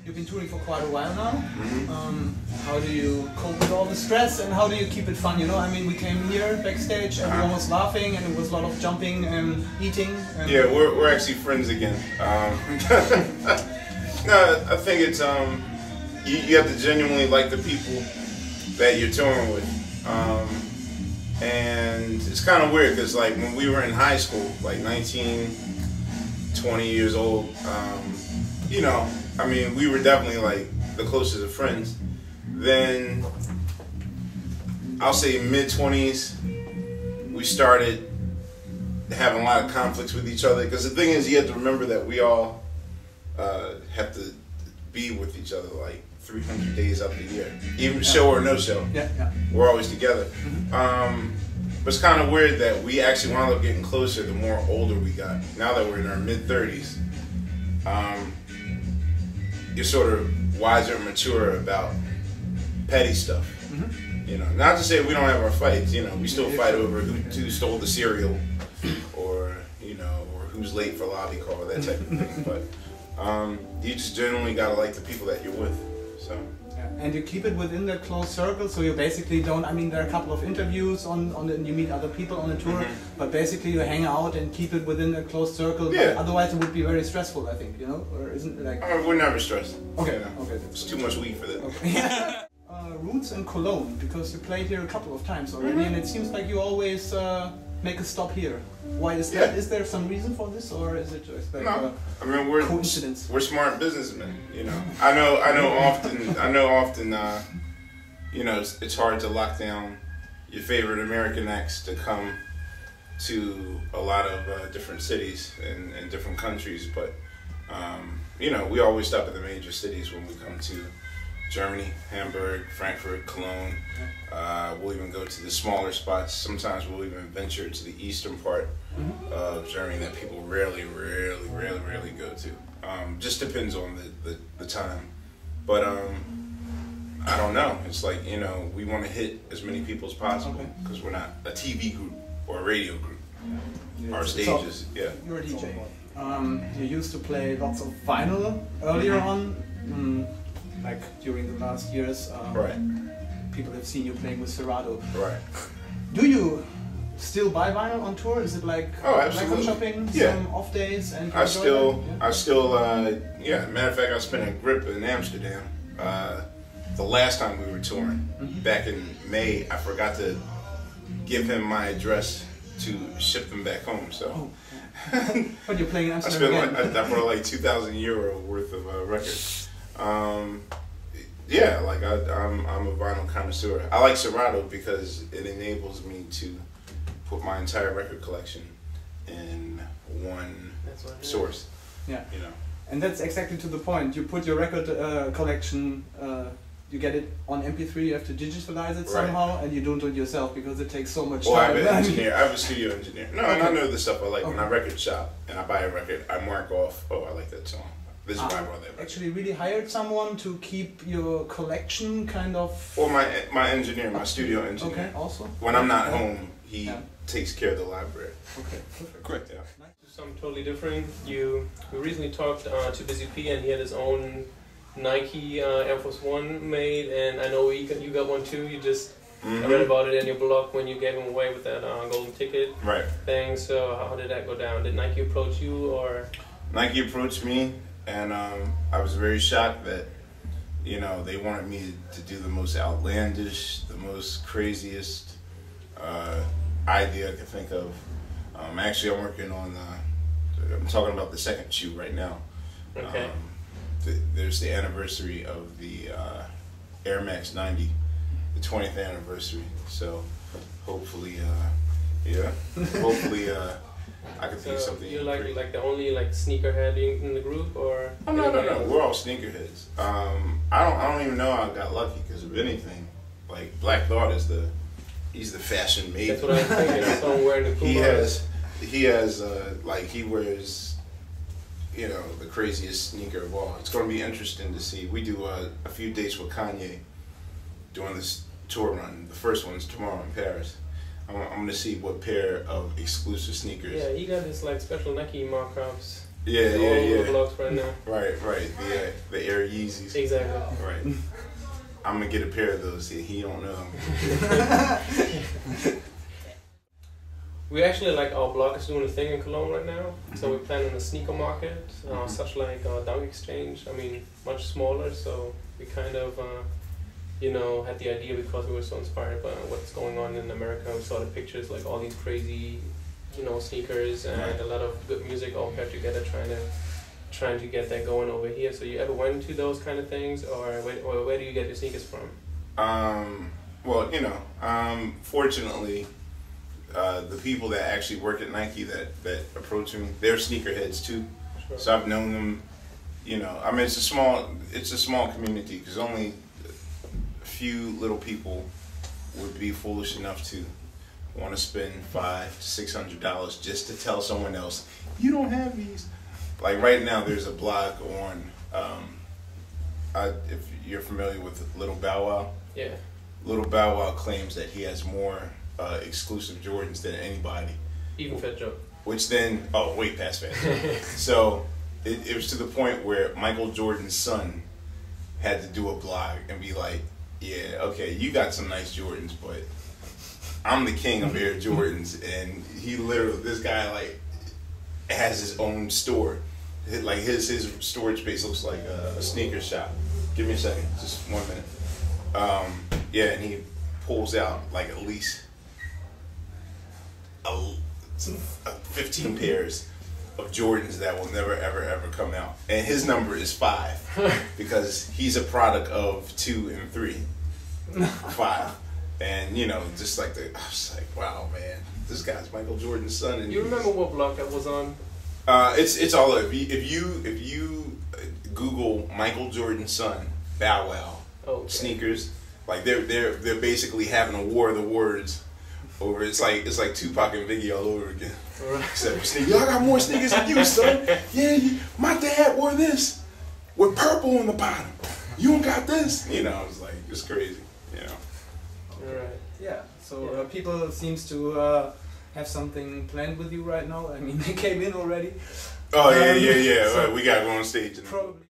You've been touring for quite a while now. How do you cope with all the stress and how do you keep it fun? You know, I mean, we came here backstage, everyone was laughing and it was a lot of jumping and eating. And yeah, we're actually friends again. No, I think it's you have to genuinely like the people that you're touring with, and it's kind of weird because like when we were in high school, like 19, 20 years old, you know. I mean, we were definitely like the closest of friends. Then I'll say mid-20s, we started having a lot of conflicts with each other. Because the thing is, you have to remember that we all have to be with each other like 300 days out of the year, even show or no show. We're always together. But it's kind of weird that we actually wound up getting closer the more older we got. Now that we're in our mid-30s. You're sort of wiser and mature about petty stuff. You know, not to say we don't have our fights. You know, we still fight over who stole the cereal, or you know, or who's late for lobby call, that type of thing. But you just generally gotta like the people that you're with. So. And you keep it within that close circle, so you basically don't. I mean, there are a couple of interviews and you meet other people on the tour, but basically you hang out and keep it within a close circle. Yeah. Otherwise, it would be very stressful, I think. You know, or isn't it like? We're never stressed. Okay. You know? Okay. It's too much weed for that. Okay. Roots in Cologne, because you played here a couple of times already, and it seems like you always make a stop here. Why is that? Is there some reason for this, or is it just like I mean, we're coincidence? We're smart businessmen, you know. I know often, you know, it's hard to lock down your favorite American acts to come to a lot of different cities and different countries, but you know, we always stop at the major cities when we come to Germany, Hamburg, Frankfurt, Cologne. We'll even go to the smaller spots. Sometimes we'll even venture to the eastern part of Germany that people rarely go to. Just depends on the time. But I don't know. It's like, you know, we want to hit as many people as possible because we're not a TV group or a radio group. Our stages, You're a DJ. You used to play lots of vinyl earlier on. Like during the last years, people have seen you playing with Serato. Right. Do you still buy vinyl on tour? Is it like record shopping, some off days? And I still, yeah. Matter of fact, I spent a grip in Amsterdam. The last time we were touring, back in May, I forgot to give him my address to ship them back home. So. But you're playing in Amsterdam again. I brought like €2,000 worth of records. Yeah, like I'm a vinyl connoisseur. I like Serato because it enables me to put my entire record collection in one source. Yeah, you know. And that's exactly to the point. You put your record collection, you get it on MP3. You have to digitalize it somehow, and you don't do it yourself because it takes so much time. I have an engineer. I have a studio engineer. No, and I know the stuff I like. When I record shop and I buy a record, I mark off. Oh, I like that song. This is why I brought that record. Actually, really hired someone to keep your collection kind of. Or my engineer, my studio engineer. Okay, also. When I'm not home, he takes care of the library. Okay, perfect. Great, yeah. Something totally different. We recently talked to Busy P, and he had his own Nike Air Force One made, and I know you got one too. You just I read about it in your blog when you gave him away with that golden ticket thing. So how did that go down? Did Nike approach you, or? Nike approached me, and I was very shocked that, you know, they wanted me to do the most outlandish, the most craziest idea I could think of. Actually, I'm working on. I'm talking about the second shoe right now. Okay. There's the anniversary of the Air Max 90, the 20th anniversary. So hopefully, hopefully I can think of something. You're like the only sneakerhead in the group, or? Oh, no. We're all sneakerheads. I don't even know how I got lucky because if anything, like Black Thought is he's the fashion maven. That's what I was thinking. I saw him wearing the cool he wears, you know, the craziest sneaker of all. It's going to be interesting to see. We do a few dates with Kanye doing this tour run. The first one's tomorrow in Paris. I'm going to see what pair of exclusive sneakers. Yeah, he got his special Nike markups. Yeah, all over the blocks right now. Right. The Air Yeezys. Exactly. Right. I'm gonna get a pair of those. He don't know. We actually, like, our blog is doing a thing in Cologne right now. So we're planning a sneaker market, such like Dunk Exchange. I mean, much smaller. So we kind of, you know, had the idea because we were so inspired by what's going on in America. We saw the pictures, like all these crazy, you know, sneakers and a lot of good music all paired together, trying to get that going over here. So you ever went to those kind of things, or where do you get your sneakers from? Well, you know, fortunately, the people that actually work at Nike that approach me, they're sneakerheads too. Sure. So I've known them. You know, I mean, it's a small community because only a few little people would be foolish enough to want to spend $500 to $600 just to tell someone else you don't have these. Like right now, there's a blog on. If you're familiar with Little Bow Wow. Yeah. Little Bow Wow claims that he has more exclusive Jordans than anybody. Even Fat Joe. Which then, way past Fat Joe. So it was to the point where Michael Jordan's son had to do a blog and be like, yeah, okay, you got some nice Jordans, but I'm the king of Air Jordans. And he literally, this guy like has his own store. Like his storage space looks like a sneaker shop. Give me a second, just 1 minute. Yeah, and he pulls out like at least 15 pairs of Jordans that will never ever come out, and his number is 5 because he's a product of 2 and 3, 5, and you know, just like I was like, wow, man, this guy's Michael Jordan's son. And you remember what blog that was on? It's all over. If you Google Michael Jordan's son, Bow Wow, sneakers, like they're basically having a war of the words over. It's like Tupac and Biggie all over again. Right. Except for sneakers. I got more sneakers than you, son. Yeah, my dad wore this with purple on the bottom. You don't got this. You know, it's like it's crazy. You know. Right. Yeah. So people seems to have something planned with you right now. I mean, they came in already. Oh yeah. So we got to go on stage. Probably.